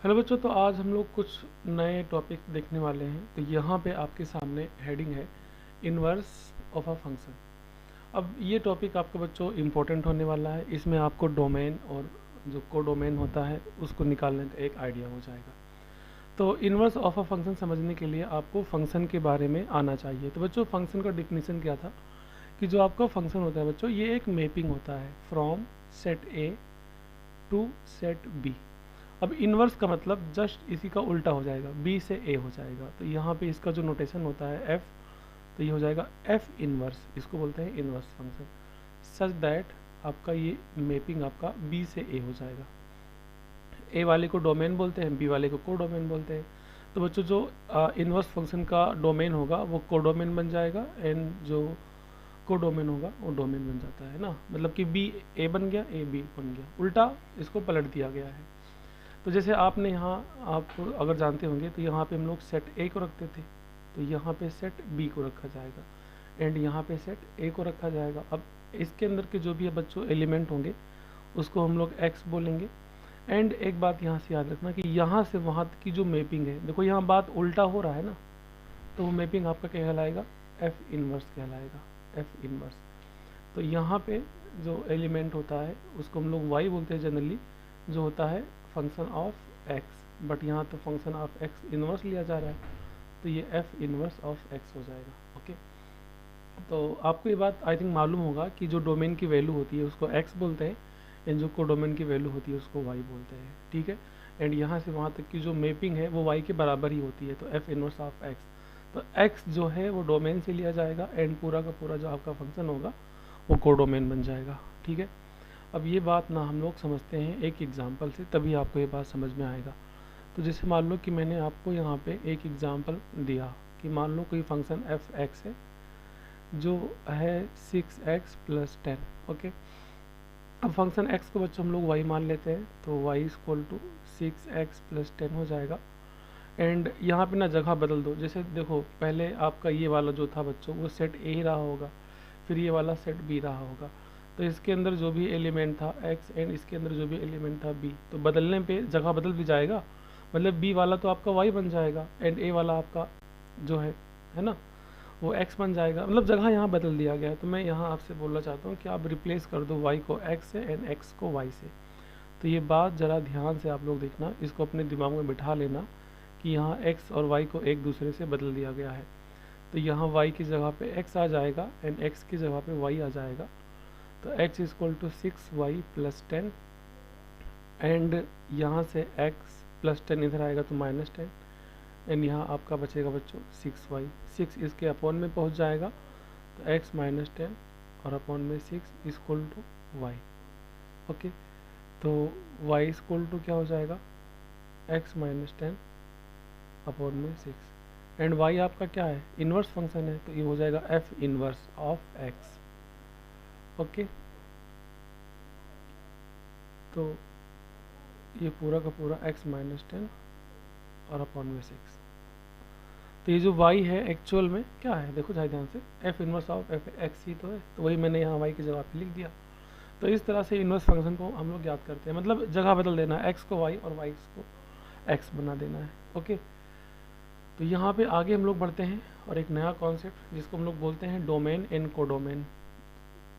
Hello बच्चों, तो आज हम लोग कुछ नए टॉपिक देखने वाले हैं। तो यहाँ पे आपके सामने हेडिंग है इनवर्स ऑफ अ फंक्शन। अब ये टॉपिक आपके बच्चों इम्पोर्टेंट होने वाला है। इसमें आपको डोमेन और जो कोडोमेन होता है उसको निकालने का एक आइडिया हो जाएगा। तो इनवर्स ऑफ अ फंक्शन समझने के लिए आपको फंक्शन के बारे में आना चाहिए। तो बच्चों फंक्शन का डिफिनीशन क्या था कि जो आपका फंक्शन होता है बच्चों, ये एक मैपिंग होता है from set A to set B. अब इन्वर्स का मतलब जस्ट इसी का उल्टा हो जाएगा, बी से ए हो जाएगा। तो यहाँ पे इसका जो नोटेशन होता है एफ, तो ये हो जाएगा एफ इन्वर्स, इसको बोलते हैं इन्वर्स फंक्शन। सच दैट आपका ये मैपिंग आपका बी से ए हो जाएगा। ए वाले को डोमेन बोलते हैं, बी वाले को कोडोमेन बोलते हैं। तो बच्चों जो इन्वर्स फंक्शन का डोमेन होगा वो कोडोमेन बन जाएगा, एंड जो कोडोमेन होगा वो डोमेन बन जाता है ना। मतलब कि बी ए बन गया, ए बी बन गया, उल्टा इसको पलट दिया गया है। तो जैसे आपने यहाँ, आप अगर जानते होंगे तो यहाँ पे हम लोग सेट ए को रखते थे, तो यहाँ पे सेट बी को रखा जाएगा, एंड यहाँ पे सेट ए को रखा जाएगा। अब इसके अंदर के जो भी बच्चों एलिमेंट होंगे उसको हम लोग एक्स बोलेंगे। एंड एक बात यहाँ से याद रखना कि यहाँ से वहाँ की जो मैपिंग है, देखो यहाँ बात उल्टा हो रहा है ना, तो वो मैपिंग आपका क्या कहलाएगा, एफ इनवर्स कहलाएगा, एफ इनवर्स। तो यहाँ पे जो एलिमेंट होता है उसको हम लोग वाई बोलते हैं जनरली, जो होता है फंक्शन ऑफ एक्स, बट यहाँ तो फंक्शन ऑफ एक्स इनवर्स लिया जा रहा है, तो ये एफ इनवर्स ऑफ एक्स हो जाएगा। ओके, तो आपको ये बात आई थिंक मालूम होगा कि जो डोमेन की वैल्यू होती है उसको एक्स बोलते हैं, एंड जो कोडोमेन की वैल्यू होती है उसको वाई बोलते हैं। ठीक है, एंड यहाँ से वहाँ तक की जो मैपिंग है वो वाई के बराबर ही होती है, तो एफ इनवर्स ऑफ एक्स। तो एक्स जो है वो डोमेन से लिया जाएगा, एंड पूरा का पूरा जो आपका फंक्शन होगा वो कोडोमेन बन जाएगा। ठीक है, अब ये बात ना हम लोग समझते हैं एक एग्जांपल से, तभी आपको ये बात समझ में आएगा। तो जैसे मान लो कि मैंने आपको यहाँ पे एक एग्जांपल दिया कि मान लो कोई फंक्शन एफ एक्स है जो है 6x + 10। ओके, अब फंक्शन x को बच्चों हम लोग y मान लेते हैं, तो y = 6x + 10 हो जाएगा। एंड यहाँ पे ना जगह बदल दो। जैसे देखो पहले आपका ये वाला जो था बच्चों वो सेट ए ही रहा होगा, फिर ये वाला सेट बी रहा होगा। तो इसके अंदर जो भी एलिमेंट था x, एंड इसके अंदर जो भी एलिमेंट था b, तो बदलने पे जगह बदल भी जाएगा। मतलब b वाला तो आपका y बन जाएगा, एंड a वाला आपका जो है ना, वो x बन जाएगा। मतलब जगह यहाँ बदल दिया गया है। तो मैं यहाँ आपसे बोलना चाहता हूँ कि आप रिप्लेस कर दो y को x से एंड x को y से। तो ये बात ज़रा ध्यान से आप लोग देखना, इसको अपने दिमाग में बिठा लेना कि यहाँ x और y को एक दूसरे से बदल दिया गया है। तो यहाँ y की जगह पे x आ जाएगा, एंड x की जगह पे y आ जाएगा। तो x = 6y + 10, एंड यहाँ से x + 10 इधर आएगा तो -10, एंड यहाँ आपका बचेगा बच्चों 6y। 6 इसके अपॉन में पहुँच जाएगा, तो x - 10 और अपॉन में 6 = y। ओके, तो y = क्या हो जाएगा, x - 10 अपॉन में 6, एंड y आपका क्या है, इन्वर्स फंक्शन है, तो ये हो जाएगा f inverse of x। Okay, तो ये पूरा का पूरा x - 10 और अपॉन में 6। तो ये जो y है एक्चुअल में क्या है, देखो ज़रा ध्यान से, f inverse of f x ही तो है, तो वही मैंने यहाँ y की जगह पे लिख दिया। तो इस तरह से इन्वर्स फंक्शन को हम लोग याद करते हैं, मतलब जगह बदल देना है, x को y और y को x बना देना है। ओके, तो यहाँ पे आगे हम लोग बढ़ते हैं और एक नया कॉन्सेप्ट जिसको हम लोग बोलते हैं डोमेन एंड कोडोमेन,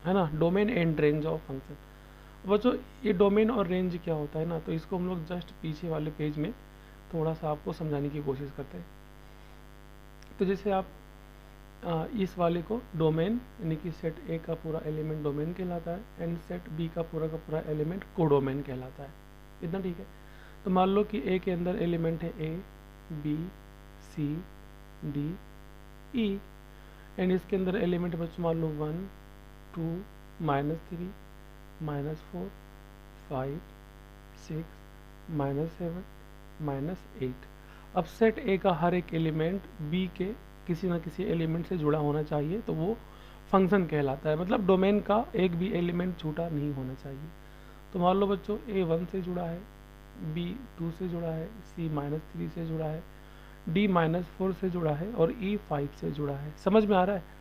है ना, domain and range of function. बच्चों ये डोमेन और रेंज क्या होता है ना, तो इसको हम लोग जस्ट पीछे वाले पेज में थोड़ा सा आपको समझाने की कोशिश करते हैं। तो जैसे आप इस वाले को डोमेन यानी कि सेट ए का पूरा एलिमेंट डोमेन कहलाता है, एंड सेट बी का पूरा एलिमेंट कोडोमेन कहलाता है। इतना ठीक है। तो मान लो कि ए के अंदर एलिमेंट है A B C D E, and इसके अंदर एलिमेंट बच्चों मान लो 1 2 -3 -4 5 6 -7 -8। अब सेट ए का हर एक एलिमेंट बी के किसी ना किसी एलिमेंट से जुड़ा होना चाहिए, तो वो फंक्शन कहलाता है। मतलब डोमेन का एक भी एलिमेंट छूटा नहीं होना चाहिए। तो मान लो बच्चों ए 1 से जुड़ा है, बी 2 से जुड़ा है, सी -3 से जुड़ा है, डी -4 से जुड़ा है, और ई 5 से जुड़ा है। समझ में आ रहा है?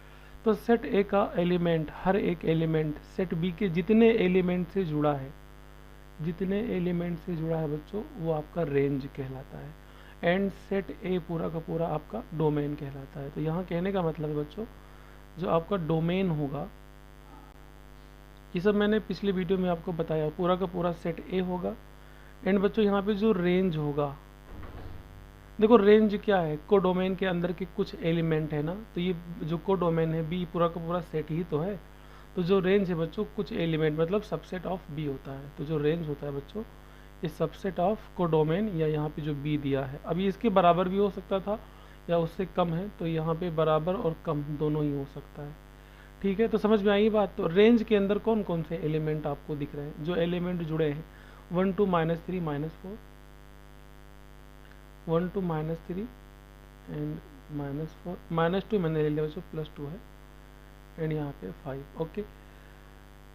तो सेट ए का एलिमेंट, हर एक एलिमेंट सेट बी के जितने एलिमेंट से जुड़ा है, जितने एलिमेंट से जुड़ा है बच्चों वो आपका रेंज कहलाता है, एंड सेट ए पूरा का पूरा आपका डोमेन कहलाता है। तो यहाँ कहने का मतलब है बच्चों, जो आपका डोमेन होगा, ये सब मैंने पिछले वीडियो में आपको बताया, पूरा का पूरा सेट ए होगा। एंड बच्चों यहाँ पे जो रेंज होगा, देखो रेंज क्या है, कोडोमेन के अंदर के कुछ एलिमेंट है ना, तो ये जो कोडोमेन है बी पूरा का पूरा सेट ही तो है। तो जो रेंज है बच्चों कुछ एलिमेंट मतलब सबसेट ऑफ बी होता है। तो जो रेंज होता है बच्चों ये सबसेट ऑफ कोडोमेन, या यहाँ पे जो बी दिया है, अभी इसके बराबर भी हो सकता था या उससे कम है, तो यहाँ पे बराबर और कम दोनों ही हो सकता है। ठीक है, तो समझ में आई बात। तो रेंज के अंदर कौन कौन से एलिमेंट आपको दिख रहे हैं, जो एलिमेंट जुड़े हैं 1 to -3 -4, 1 to -3 एंड -4, -2 मैंने ले लिया बच्चों, +2 है, एंड यहाँ पे 5। ओके,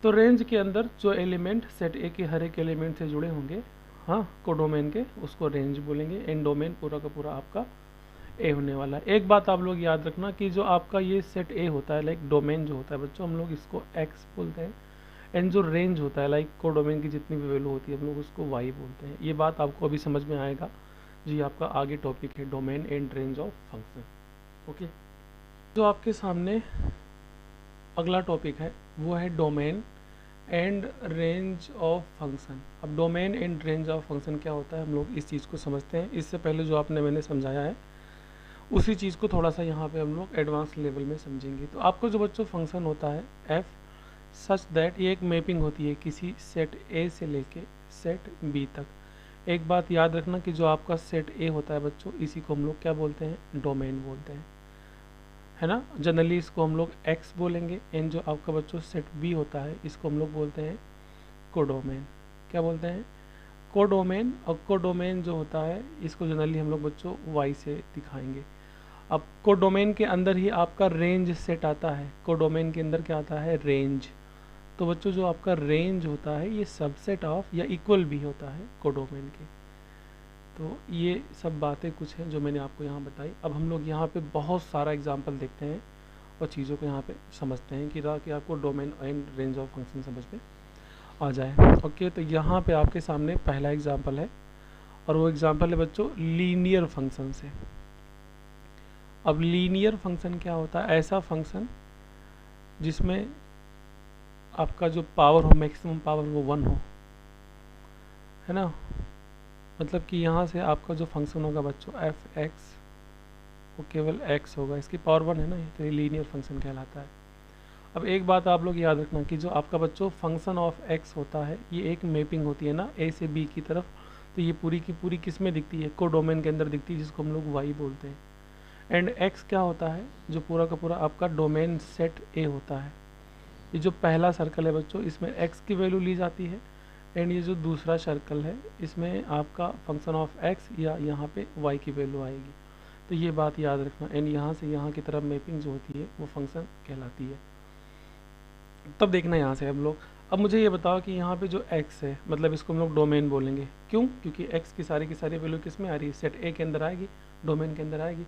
तो रेंज के अंदर जो एलिमेंट सेट ए के हर एक एलिमेंट से जुड़े होंगे, हाँ, कोडोमेन के, उसको रेंज बोलेंगे। एंड डोमेन पूरा का पूरा आपका ए होने वाला है। एक बात आप लोग याद रखना कि जो आपका ये सेट ए होता है, लाइक डोमेन जो होता है बच्चों, हम लोग इसको एक्स बोलते हैं। एंड जो रेंज होता है, लाइक कोडोमेन की जितनी भी वैल्यू होती है, हम लोग उसको वाई बोलते हैं। ये बात आपको अभी समझ में आएगा जी, आपका आगे टॉपिक है domain and range of function. Okay, जो आपके सामने अगला टॉपिक है वो है domain and range of function. अब domain and range of function क्या होता है, हम लोग इस चीज़ को समझते हैं। इससे पहले जो मैंने समझाया है उसी चीज़ को थोड़ा सा यहाँ पे हम लोग एडवांस लेवल में समझेंगे। तो आपको जो बच्चों फंक्शन होता है एफ सच दैट, ये एक मैपिंग होती है किसी सेट ए से लेके सेट बी तक। एक बात याद रखना कि जो आपका सेट ए होता है बच्चों, इसी को हम लोग क्या बोलते हैं, डोमेन बोलते हैं, है ना। जनरली इसको हम लोग एक्स बोलेंगे। एंड जो आपका बच्चों सेट बी होता है, इसको हम लोग बोलते हैं कोडोमेन। क्या बोलते हैं, कोडोमेन। और कोडोमेन जो होता है इसको जनरली हम लोग बच्चों वाई से दिखाएंगे। अब कोडोमेन के अंदर ही आपका रेंज सेट आता है, कोडोमेन के अंदर क्या आता है, रेंज। तो बच्चों जो आपका रेंज होता है ये सबसेट ऑफ या इक्वल भी होता है कोडोमेन के। तो ये सब बातें कुछ हैं जो मैंने आपको यहाँ बताई। अब हम लोग यहाँ पे बहुत सारा एग्जांपल देखते हैं और चीज़ों को यहाँ पे समझते हैं कि आपको domain and range of function समझ में आ जाए। ओके, तो यहाँ पे आपके सामने पहला एग्जांपल है और वो एग्जांपल है बच्चों लीनियर फंक्शन से। अब लीनियर फंक्शन क्या होता है, ऐसा फंक्शन जिसमें आपका जो पावर हो, मैक्सिमम पावर वो 1 हो, है ना। मतलब कि यहाँ से आपका जो फंक्शन होगा बच्चों एफ एक्स, वो केवल एक्स होगा, इसकी पावर 1 है ना, तो ये लीनियर फंक्शन कहलाता है। अब एक बात आप लोग याद रखना कि जो आपका बच्चों फंक्शन ऑफ एक्स होता है, ये एक मैपिंग होती है ना ए से बी की तरफ। तो ये पूरी की पूरी किस में दिखती है, कोडोमेन के अंदर दिखती है, जिसको हम लोग वाई बोलते हैं। एंड एक्स क्या होता है, जो पूरा का पूरा आपका डोमेन सेट ए होता है। ये जो पहला सर्कल है बच्चों, इसमें एक्स की वैल्यू ली जाती है। एंड ये जो दूसरा सर्कल है, इसमें आपका फंक्शन ऑफ एक्स या यहाँ पे वाई की वैल्यू आएगी। तो ये बात याद रखना। एंड यहाँ से यहाँ की तरफ मैपिंग जो होती है वो फंक्शन कहलाती है। तब देखना यहाँ से हम लोग। अब मुझे ये बताओ कि यहाँ पे जो x है, मतलब इसको हम लोग डोमेन बोलेंगे। क्यों, क्योंकि x की सारी वैल्यू किस में आ रही है, सेट ए के अंदर आएगी, डोमेन के अंदर आएगी।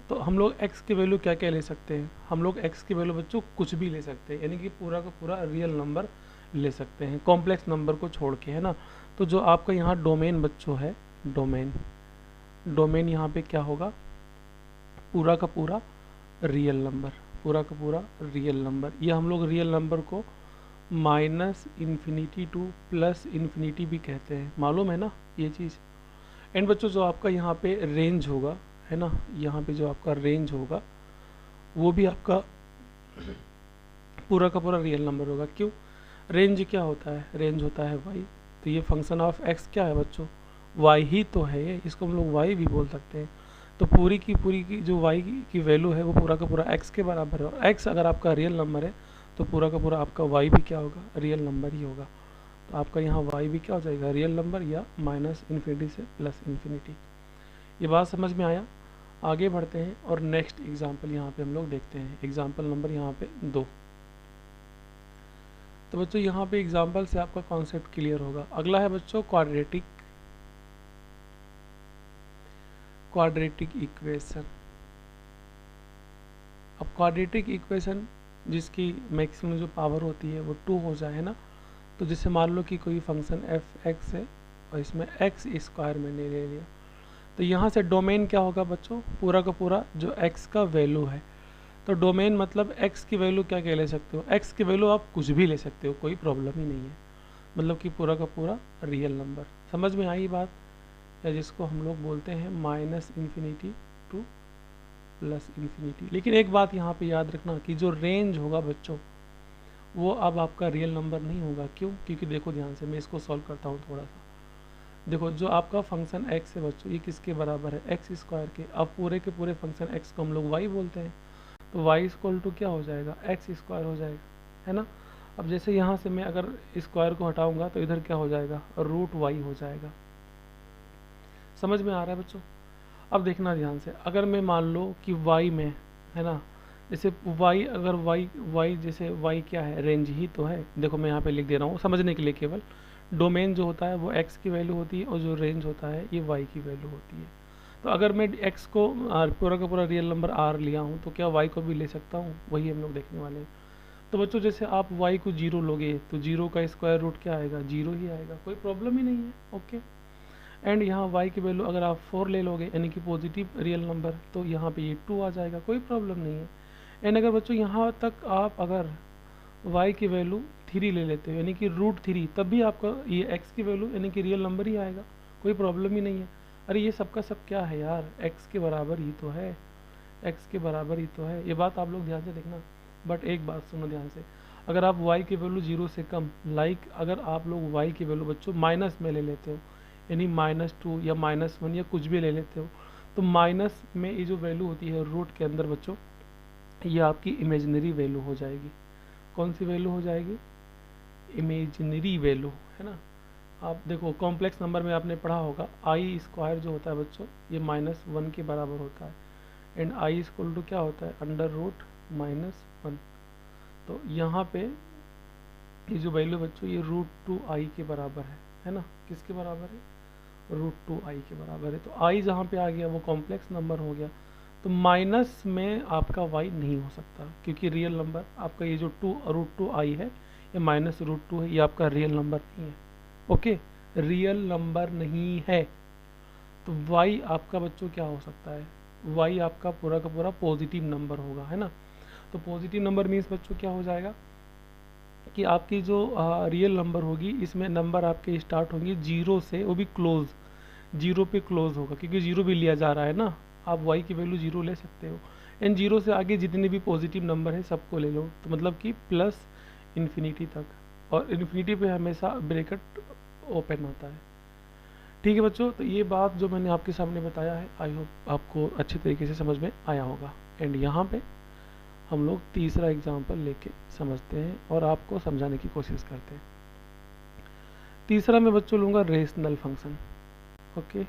तो हम लोग x की वैल्यू क्या क्या ले सकते हैं, हम लोग x की वैल्यू बच्चों कुछ भी ले सकते हैं, यानी कि पूरा का पूरा रियल नंबर ले सकते हैं, कॉम्प्लेक्स नंबर को छोड़ के, है ना। तो जो आपका यहाँ डोमेन बच्चों है, डोमेन यहाँ पे क्या होगा, पूरा का पूरा रियल नंबर, पूरा का पूरा रियल नंबर। ये हम लोग रियल नंबर को -∞ टू +∞ भी कहते हैं, मालूम है ना ये चीज़। एंड बच्चों जो आपका यहाँ पे रेंज होगा, है ना, यहाँ पे जो आपका रेंज होगा वो भी आपका पूरा का पूरा रियल नंबर होगा। क्यों, रेंज क्या होता है, रेंज होता है वाई। तो ये फंक्शन ऑफ एक्स क्या है बच्चों, वाई ही तो है, इसको हम लोग वाई भी बोल सकते हैं। तो पूरी की जो वाई की वैल्यू है वो पूरा का पूरा एक्स के बराबर है। और एक्स अगर आपका रियल नंबर है तो पूरा का पूरा आपका वाई भी क्या होगा, रियल नंबर ही होगा। तो आपका यहाँ वाई भी क्या हो जाएगा, रियल नंबर या -∞ से +∞। ये बात समझ में आया। आगे बढ़ते हैं और नेक्स्ट एग्जाम्पल यहाँ पे हम लोग देखते हैं, एग्जाम्पल नंबर यहाँ पे 2। तो बच्चों यहाँ पे एग्जाम्पल से आपका कॉन्सेप्ट क्लियर होगा। अगला है बच्चों क्वाड्रेटिक इक्वेशन। अब क्वाड्रेटिक इक्वेशन जिसकी मैक्सिमम जो पावर होती है वो 2 हो जाए, है ना, तो जैसे मान लो कि कोई फंक्शन एफ एक्स है और इसमें एक्स स्क्वायर मैंने ले लिया, तो यहाँ से डोमेन क्या होगा बच्चों, पूरा का पूरा जो एक्स का वैल्यू है। तो डोमेन मतलब एक्स की वैल्यू क्या क्या ले सकते हो, एक्स की वैल्यू आप कुछ भी ले सकते हो, कोई प्रॉब्लम ही नहीं है, मतलब कि पूरा का पूरा रियल नंबर। समझ में आई बात, या जिसको हम लोग बोलते हैं minus infinity two plus infinity. लेकिन एक बात यहाँ पे याद रखना कि जो रेंज होगा बच्चों वो अब आपका रियल नंबर नहीं होगा। क्यों? क्योंकि देखो ध्यान से, मैं इसको सॉल्व करता हूँ थोड़ा सा। देखो जो आपका फंक्शन x है बच्चों, ये किसके बराबर है, एक्स स्क्वायर के। अब पूरे के पूरे फंक्शन x को हम लोग y बोलते हैं, तो y इक्वल टू क्या हो जाएगा, एक्स स्क्वायर हो जाएगा, है ना। अब जैसे यहाँ से मैं अगर स्क्वायर को हटाऊंगा तो इधर क्या हो जाएगा, रूट वाई हो जाएगा। समझ में आ रहा है बच्चों? अब देखना ध्यान से, अगर मैं मान लो कि y में, है ना, जैसे y, अगर y जैसे y क्या है, रेंज ही तो है। देखो मैं यहाँ पे लिख दे रहा हूँ समझने के लिए केवल, डोमेन जो होता है वो x की वैल्यू होती है और जो रेंज होता है ये y की वैल्यू होती है। तो अगर मैं x को पूरा का पूरा रियल नंबर r लिया हूँ तो क्या y को भी ले सकता हूँ, वही हम लोग देखने वाले हैं। तो बच्चों जैसे आप y को 0 लोगे तो 0 का स्क्वायर रूट क्या आएगा, 0 ही आएगा, कोई प्रॉब्लम ही नहीं है। ओके। एंड यहाँ y की वैल्यू अगर आप 4 ले लोगे यानी कि पॉजिटिव रियल नंबर, तो यहाँ पे ये 2 आ जाएगा, कोई प्रॉब्लम नहीं है। एंड अगर बच्चों यहाँ तक आप अगर y की वैल्यू 3 ले लेते हो यानी कि √3, तब भी आपका ये x की वैल्यू यानी कि रियल नंबर ही आएगा, कोई प्रॉब्लम ही नहीं है। अरे ये सबका सब क्या है यार, x के बराबर ही तो है, x के बराबर ही तो है, ये बात आप लोग ध्यान से देखना। बट एक बात सुनो ध्यान से, अगर आप y की वैल्यू 0 से कम, लाइक अगर आप लोग y की वैल्यू बच्चों माइनस में ले लेते हो यानी -2 या -1 या कुछ भी ले लेते हो, तो माइनस में ये जो वैल्यू होती है रूट के अंदर बच्चों, ये आपकी इमेजिनरी वैल्यू हो जाएगी। कौन सी वैल्यू हो जाएगी, इमेजिनरी वैल्यू, है ना। आप देखो कॉम्प्लेक्स नंबर में आपने पढ़ा होगा आई स्क्वायर जो होता है बच्चों ये -1 के बराबर होता है, एंड आई इक्वल टू क्या होता है, √-1। तो यहाँ पे ये जो वैल्यू बच्चों ये √2i के बराबर है ना, किसके बराबर है, √2i के बराबर है। तो i जहाँ पे आ गया वो कॉम्प्लेक्स नंबर हो गया, तो माइनस में आपका y नहीं हो सकता, क्योंकि रियल नंबर आपका ये जो √2i है ये -√2 है, ये आपका रियल नंबर नहीं है। ओके, रियल नंबर नहीं है। तो y आपका बच्चों क्या हो सकता है, y आपका पूरा का पूरा पॉजिटिव नंबर होगा, है ना। तो पॉजिटिव नंबर मीन्स बच्चों क्या हो जाएगा कि आपकी जो रियल नंबर होगी इसमें नंबर आपके स्टार्ट होंगे 0 से, वो भी क्लोज, 0 पे क्लोज होगा, क्योंकि 0 भी लिया जा रहा है ना, आप y की वैल्यू 0 ले सकते हो। एंड 0 से आगे जितने भी पॉजिटिव नंबर है सबको ले लो, तो मतलब कि प्लस इन्फिनिटी तक, और इन्फिनिटी पे हमेशा ब्रैकेट ओपन होता है। ठीक है बच्चों, तो ये बात जो मैंने आपके सामने बताया है आई होप आपको अच्छे तरीके से समझ में आया होगा। एंड यहाँ पे हम लोग तीसरा एग्जाम्पल लेके समझते हैं और आपको समझाने की कोशिश करते हैं। तीसरा मैं बच्चों लूँगा रेशनल फंक्शन। ओके,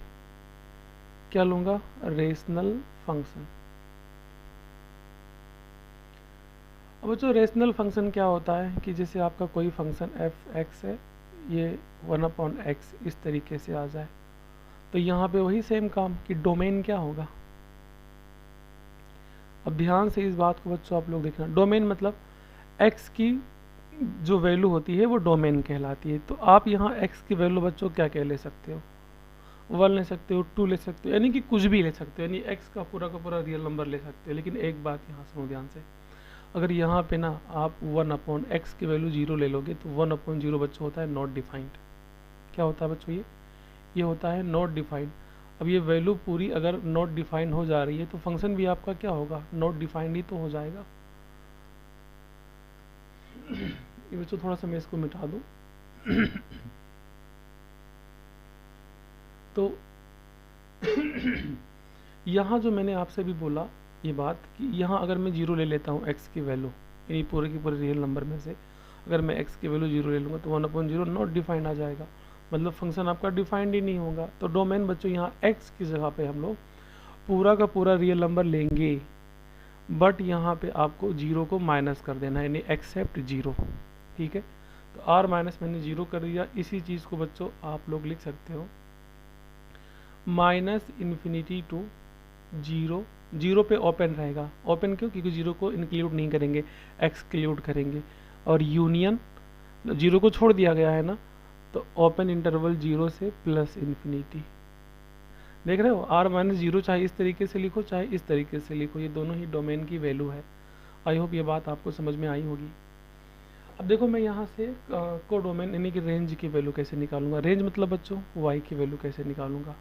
क्या लूँगा, रेशनल फंक्शन। अब बच्चों रेशनल फंक्शन क्या होता है कि जैसे आपका कोई फंक्शन एफ एक्स है, ये 1/x इस तरीके से आ जाए, तो यहाँ पे वही सेम काम कि डोमेन क्या होगा। अब ध्यान से इस बात को बच्चों आप लोग देखना, डोमेन मतलब x की जो वैल्यू होती है वो डोमेन कहलाती है। तो आप यहाँ x की वैल्यू बच्चों क्या क्या ले सकते हो, 1 ले सकते हो, 2 ले सकते हो, यानी कि कुछ भी ले सकते हो, यानी x का पूरा रियल नंबर ले सकते हो। लेकिन एक बात यहाँ सुनो ध्यान से, अगर यहाँ पे ना आप 1/x की वैल्यू 0 ले लोगे तो 1/0 बच्चों होता है नॉट डिफाइंड। क्या होता है बच्चों, ये होता है नॉट डिफाइंड। अब ये वैल्यू पूरी अगर नॉट डिफाइंड हो जा रही है तो फंक्शन भी आपका क्या होगा, नॉट डिफाइंड ही तो हो जाएगा। ये बच्चों थोड़ा सा मैं इसको मिटा दूं। तो यहाँ जो मैंने आपसे भी बोला ये बात कि यहाँ अगर मैं 0 ले लेता हूँ x की वैल्यू, यानी पूरे की पूरे रियल नंबर में से अगर मैं x की वैल्यू 0 ले लूँगा तो 1/0 नॉट डिफाइंड आ जाएगा, मतलब फंक्शन आपका डिफाइंड ही नहीं होगा। तो डोमेन बच्चों यहाँ x की जगह पे हम लोग पूरा का पूरा रियल नंबर लेंगे, बट यहाँ पे आपको 0 को माइनस कर देना है, यानी एक्सेप्ट 0। ठीक है, तो r माइनस मैंने 0 कर दिया। इसी चीज़ को बच्चों आप लोग लिख सकते हो -∞ टू 0, 0 पे ओपन रहेगा। ओपन क्यों, क्योंकि 0 को इंक्लूड नहीं करेंगे, एक्सक्लूड करेंगे। और यूनियन जीरो को छोड़ दिया गया है ना, तो ओपन इंटरवल जीरो से प्लस इन्फिनिटी। देख रहे हो, आर माइनस जीरो चाहे इस तरीके से लिखो चाहे इस तरीके से लिखो, ये दोनों ही डोमेन की वैल्यू है। आई होप ये बात आपको समझ में आई होगी। अब देखो मैं यहाँ से को डोमेन यानी कि रेंज की वैल्यू कैसे निकालूंगा। रेंज मतलब बच्चों वाई की वैल्यू कैसे निकालूंगा।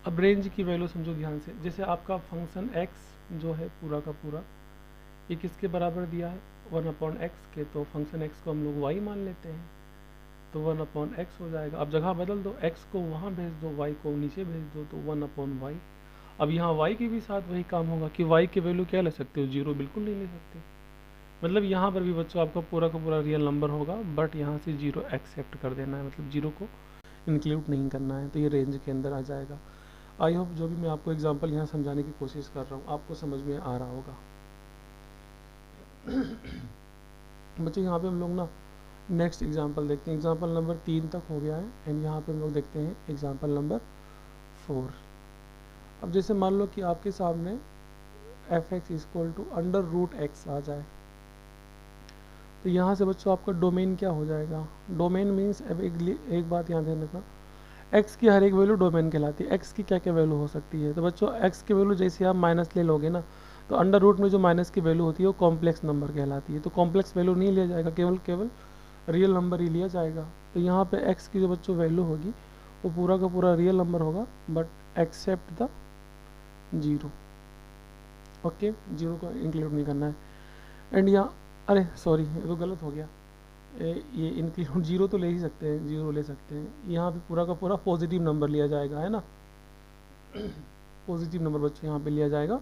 अब रेंज की वैल्यू समझो ध्यान से, जैसे आपका फंक्शन एक्स जो है पूरा का पूरा ये किसके बराबर दिया है, 1/x के, तो फंक्शन एक्स को हम लोग वाई मान लेते हैं, तो 1/x हो जाएगा। अब जगह बदल दो, x को वहाँ भेज दो, y को नीचे भेज दो, तो 1/y। अब यहाँ y के भी साथ वही काम होगा कि y की वैल्यू क्या ले सकते हो, जीरो बिल्कुल नहीं ले सकते। मतलब यहाँ पर भी बच्चों आपका पूरा का पूरा रियल नंबर होगा, बट यहाँ से जीरो एक्सेप्ट कर देना है, मतलब जीरो को इंक्लूड नहीं करना है, तो ये रेंज के अंदर आ जाएगा। आई होप जो भी मैं आपको एग्जाम्पल यहाँ समझाने की कोशिश कर रहा हूँ आपको समझ में आ रहा होगा। बच्चों यहाँ पे हम लोग ना नेक्स्ट एग्जाम्पल देखते हैं। एग्जाम्पल नंबर 3 तक हो गया है एंड यहाँ पे हम लोग देखते हैं एग्जाम्पल नंबर 4। अब जैसे मान लो कि आपके सामने f(x) इक्वल टू √x आ जाए, तो यहाँ से बच्चों आपका डोमेन क्या हो जाएगा। डोमेन मीन्स अब एक बात यहाँ ध्यान रखना, x की हर एक वैल्यू डोमेन कहलाती है। x की क्या क्या वैल्यू हो सकती है, तो बच्चों x की वैल्यू जैसे आप माइनस ले लोगे ना, तो अंडर रूट में जो माइनस की वैल्यू होती है वो कॉम्प्लेक्स नंबर कहलाती है। तो कॉम्प्लेक्स वैल्यू नहीं लिया जाएगा, केवल रियल नंबर ही लिया जाएगा। तो यहाँ पे x की जो बच्चों वैल्यू होगी वो पूरा का पूरा रियल नंबर होगा, but except the zero. Okay, zero को इंक्लूड नहीं करना है। एंड यहाँ अरे सॉरी ये तो गलत हो गया, ये इंक्लूड जीरो तो ले ही सकते हैं, जीरो ले सकते हैं। यहाँ पे पूरा का पूरा पॉजिटिव नंबर लिया जाएगा, है ना। पॉजिटिव नंबर बच्चों यहाँ पे लिया जाएगा।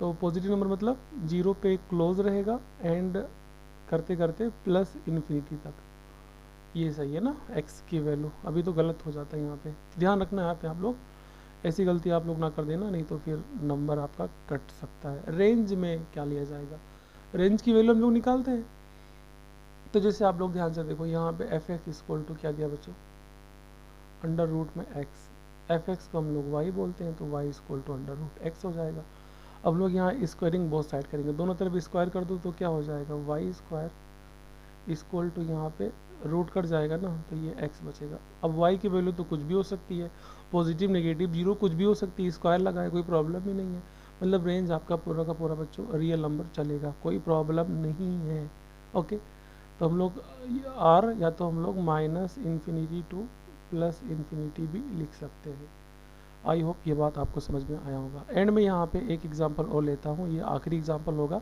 तो पॉजिटिव नंबर मतलब जीरो पे क्लोज रहेगा एंड करते करते प्लस इन्फिनिटी तक। ये सही है ना, x की वैल्यू। अभी तो गलत हो जाता है यहाँ पे, ध्यान रखना यहाँ पे आप लोग, ऐसी गलती आप लोग ना कर देना, नहीं तो फिर नंबर आपका कट सकता है। रेंज में क्या लिया जाएगा, रेंज की वैल्यू हम लोग निकालते हैं। तो जैसे आप लोग ध्यान से देखो, यहाँ पे f(x) इक्वल टू क्या दिया बच्चों, अंडर रूट में x। f(x) को हम लोग y बोलते हैं, तो y equal to under root x हो जाएगा। अब लोग यहाँ स्क्वायरिंग बोथ साइड करेंगे, दोनों तरफ स्क्वायर कर दो तो क्या हो जाएगा, वाई स्क्वायर इक्वल टू यहाँ पे रूट कट जाएगा ना, तो ये x बचेगा। अब y की वैल्यू तो कुछ भी हो सकती है, पॉजिटिव नेगेटिव जीरो कुछ भी हो सकती है, स्क्वायर लगाए कोई प्रॉब्लम ही नहीं है। मतलब रेंज आपका पूरा का पूरा बच्चों रियल नंबर चलेगा, कोई प्रॉब्लम नहीं है। ओके, तो हम लोग r या तो हम लोग minus infinity two plus infinity भी लिख सकते हैं। आई होप ये बात आपको समझ में आया होगा। एंड में यहाँ पे एक एग्जांपल और लेता हूँ, ये आखिरी एग्जांपल होगा।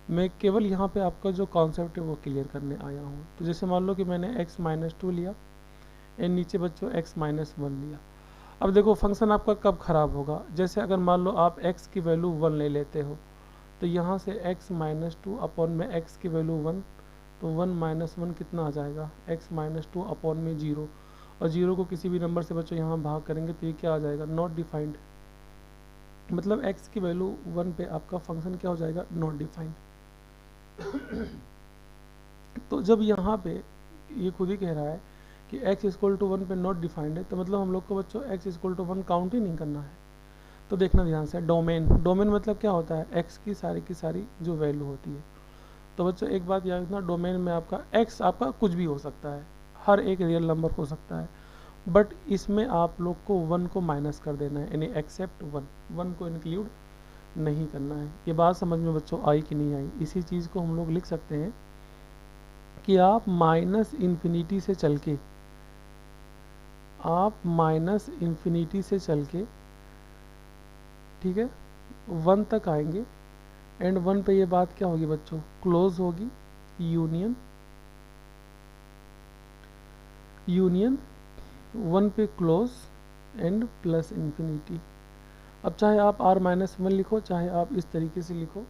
मैं केवल यहाँ पे आपका जो कॉन्सेप्ट है वो क्लियर करने आया हूँ। तो जैसे मान लो कि मैंने x-2 लिया एंड नीचे बच्चों x-1 लिया। अब देखो फंक्शन आपका कब ख़राब होगा, जैसे अगर मान लो आप x की वैल्यू 1 ले लेते हो, तो यहाँ से x-2 अपॉन में x की वैल्यू 1, तो 1 - 1 कितना आ जाएगा, x-2 अपॉन में 0, और जीरो को किसी भी नंबर से बच्चों यहाँ भाग करेंगे तो ये क्या आ जाएगा, नॉट डिफाइंड। मतलब x की वैल्यू 1 पे आपका फंक्शन क्या हो जाएगा, नॉट डिफाइंड। तो जब यहाँ पे ये खुद ही कह रहा है कि x इक्वल टू 1 पे नॉट डिफाइंड है, तो मतलब हम लोग को बच्चों x इक्वल टू 1 काउंट ही नहीं करना है। तो देखना ध्यान से, डोमेन मतलब क्या होता है, x की सारी जो वैल्यू होती है। तो बच्चों एक बात याद रखना, डोमेन में आपका x आपका कुछ भी हो सकता है, हर एक रियल नंबर हो सकता है, बट इसमें आप लोग को 1 को माइनस कर देना है, यानी एक्सेप्ट 1 को इंक्लूड नहीं करना है। ये बात समझ में बच्चों आई कि नहीं आई। इसी चीज़ को हम लोग लिख सकते हैं कि आप माइनस इन्फिनिटी से चल के, ठीक है, 1 तक आएंगे एंड 1 पे ये बात क्या होगी बच्चों, क्लोज होगी, यूनियन 1 पे क्लोज एंड प्लस इन्फिनिटी। अब चाहे आप r-1 लिखो, चाहे आप इस तरीके से लिखो,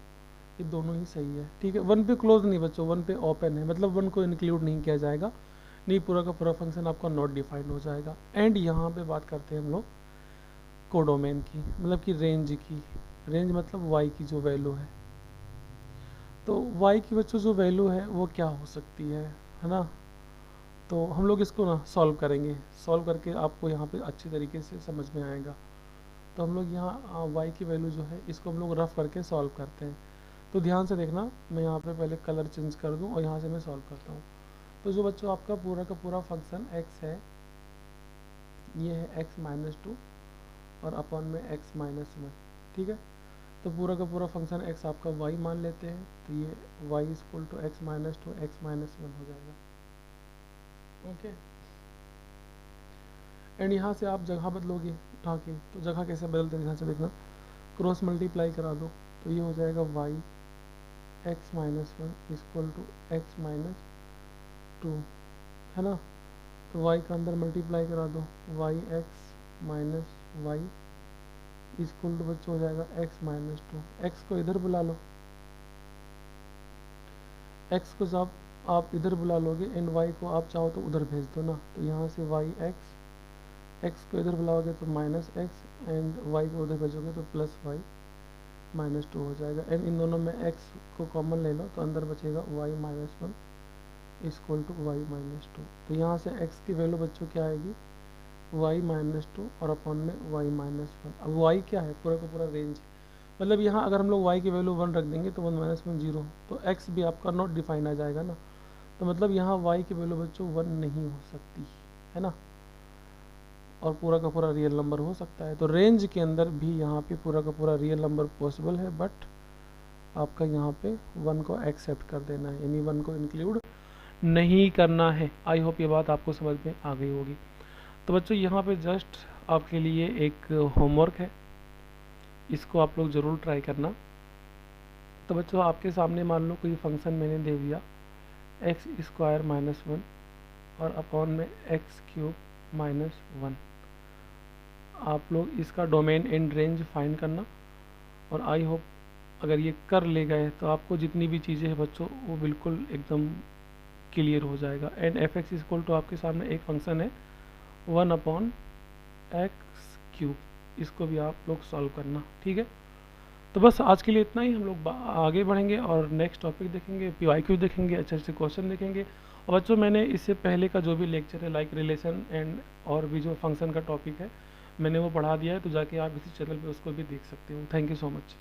ये दोनों ही सही है, ठीक है। 1 पे क्लोज नहीं बच्चों, 1 पे ओपन है, मतलब 1 को इंक्लूड नहीं किया जाएगा, नहीं पूरा का पूरा फंक्शन आपका नॉट डिफाइंड हो जाएगा। एंड यहाँ पे बात करते हैं हम लोग कोडोमेन की, मतलब कि रेंज की। रेंज मतलब y की जो वैल्यू है, तो y की बच्चों जो वैल्यू है वो क्या हो सकती है ना। तो हम लोग इसको ना सॉल्व करेंगे, सॉल्व करके आपको यहाँ पे अच्छी तरीके से समझ में आएगा। तो हम लोग यहाँ y की वैल्यू जो है इसको हम लोग रफ करके सॉल्व करते हैं। तो ध्यान से देखना, मैं यहाँ पे पहले कलर चेंज कर दूँ और यहाँ से मैं सॉल्व करता हूँ। तो जो बच्चों आपका पूरा का पूरा फंक्शन x है, ये है x-2 और अपॉन में x-1, ठीक है। तो पूरा का पूरा फंक्शन x आपका y मान लेते हैं, तो ये y equal to x-2 x-1 हो जाएगा, ओके। एंड यहाँ से आप जगह बदलोगे उठा के, तो जगह कैसे बदलते हैं ध्यान से देखना, क्रॉस मल्टीप्लाई करा दो, तो ये हो जाएगा y x-1 equal to x-2, है ना। तो y का अंदर मल्टीप्लाई करा दो, y x-y इक्वल टू बच्चों हो जाएगा x-2। x को इधर बुला लो, x को जब आप इधर बुला लोगे एंड y को आप चाहो तो उधर भेज दो ना, तो यहाँ से y x को इधर बुलाओगे तो -x एंड y को उधर भेजोगे तो +y-2 हो जाएगा। एंड इन दोनों में x को कॉमन ले लो, तो अंदर बचेगा y-1 इक्वल टू y-2। तो यहाँ से x की वैल्यू बच्चों क्या आएगी, y-2 और अपॉन में y-1। अब y क्या है, पूरा का पूरा रेंज, मतलब यहाँ अगर हम लोग y की वैल्यू 1 रख देंगे तो 1 - 1 0, तो x भी आपका नॉट डिफाइन आ जाएगा ना। तो मतलब यहाँ y की वैल्यू बच्चों 1 नहीं हो सकती है ना, और पूरा का पूरा रियल नंबर हो सकता है। तो रेंज के अंदर भी यहाँ पे पूरा का पूरा रियल नंबर पॉसिबल है, बट आपका यहाँ पे 1 को एक्सेप्ट कर देना है, यानी 1 को इंक्लूड नहीं करना है। आई होप ये बात आपको समझ में आ गई होगी। तो बच्चों यहाँ पे जस्ट आपके लिए एक होमवर्क है, इसको आप लोग ज़रूर ट्राई करना। तो बच्चों आपके सामने मान लो कोई फंक्शन मैंने दे दिया x² -1 और अपॉन में x³ -1। आप लोग इसका डोमेन एंड रेंज फाइंड करना, और आई होप अगर ये कर ले गए तो आपको जितनी भी चीज़ें हैं बच्चों वो बिल्कुल एकदम क्लियर हो जाएगा। एंड f(x) इक्वल टू आपके सामने एक फंक्शन है 1/x³, इसको भी आप लोग सॉल्व करना, ठीक है। तो बस आज के लिए इतना ही, हम लोग आगे बढ़ेंगे और नेक्स्ट टॉपिक देखेंगे, PYQ देखेंगे, अच्छे अच्छे क्वेश्चन देखेंगे। और बच्चों मैंने इससे पहले का जो भी लेक्चर है लाइक रिलेशन एंड और भी जो फंक्शन का टॉपिक है मैंने वो पढ़ा दिया है, तो जाके आप इसी चैनल पे उसको भी देख सकते हो। Thank you so much.